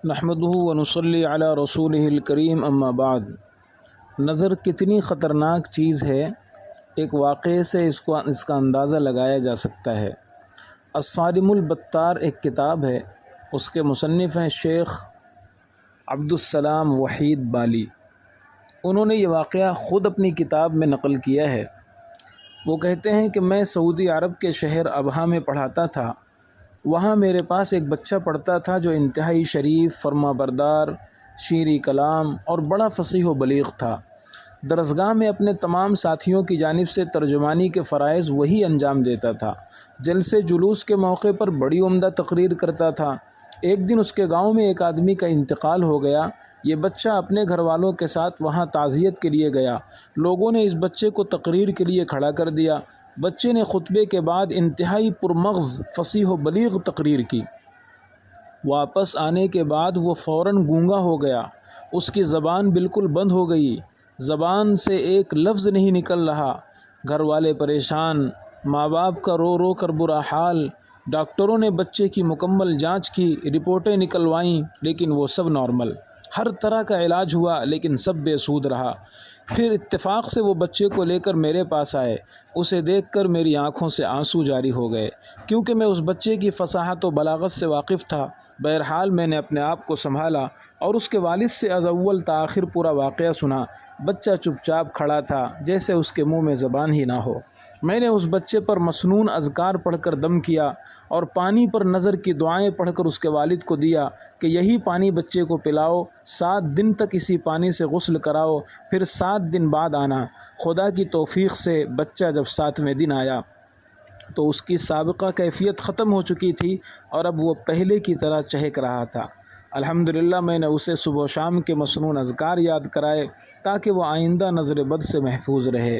نحمده ونصلی علی رسولہ الکریم اما بعد۔ نظر کتنی خطرناک چیز ہے، ایک واقعے سے اس کا اندازہ لگایا جا سکتا ہے۔ الصارم البتار ایک کتاب ہے، اس کے مصنف ہیں شیخ عبدالسلام وحید بالی۔ انہوں نے یہ واقعہ خود اپنی کتاب میں نقل کیا ہے۔ وہ کہتے ہیں کہ میں سعودی عرب کے شہر ابہا میں پڑھاتا تھا۔ وہاں میرے پاس ایک بچہ پڑھتا تھا جو انتہائی شریف، فرما بردار، شیریں کلام اور بڑا فصیح و بلیغ تھا۔ درسگاہ میں اپنے تمام ساتھیوں کی جانب سے ترجمانی کے فرائض وہی انجام دیتا تھا۔ جلسے جلوس کے موقع پر بڑی عمدہ تقریر کرتا تھا۔ ایک دن اس کے گاؤں میں ایک آدمی کا انتقال ہو گیا۔ یہ بچہ اپنے گھر والوں کے ساتھ وہاں تعزیت کے لیے گیا۔ لوگوں نے اس بچے کو تقریر کے لیے کھڑا کر دیا۔ بچے نے خطبے کے بعد انتہائی پرمغز، فصیح و بلیغ تقریر کی۔ واپس آنے کے بعد وہ فوراً گونگا ہو گیا۔ اس کی زبان بالکل بند ہو گئی، زبان سے ایک لفظ نہیں نکل رہا۔ گھر والے پریشان، ماں باپ کا رو رو کر برا حال۔ ڈاکٹروں نے بچے کی مکمل جانچ کی، رپورٹیں نکلوائیں، لیکن وہ سب نارمل۔ ہر طرح کا علاج ہوا لیکن سب بے سود رہا۔ پھر اتفاق سے وہ بچے کو لے کر میرے پاس آئے۔ اسے دیکھ کر میری آنکھوں سے آنسو جاری ہو گئے، کیونکہ میں اس بچے کی فصاحت و بلاغت سے واقف تھا۔ بہرحال میں نے اپنے آپ کو سنبھالا اور اس کے والد سے از اول تا آخر پورا واقعہ سنا۔ بچہ چپ چاپ کھڑا تھا، جیسے اس کے منہ میں زبان ہی نہ ہو۔ میں نے اس بچے پر مسنون اذکار پڑھ کر دم کیا اور پانی پر نظر کی دعائیں پڑھ کر اس کے والد کو دیا کہ یہی پانی بچے کو پلاؤ، 7 دن تک اسی پانی سے غسل کراؤ، پھر 7 دن بعد آنا۔ خدا کی توفیق سے بچہ جب 7ویں دن آیا تو اس کی سابقہ کیفیت ختم ہو چکی تھی اور اب وہ پہلے کی طرح چہک رہا تھا۔ الحمدللہ میں نے اسے صبح و شام کے مسنون اذکار یاد کرائے تاکہ وہ آئندہ نظر بد سے محفوظ رہے۔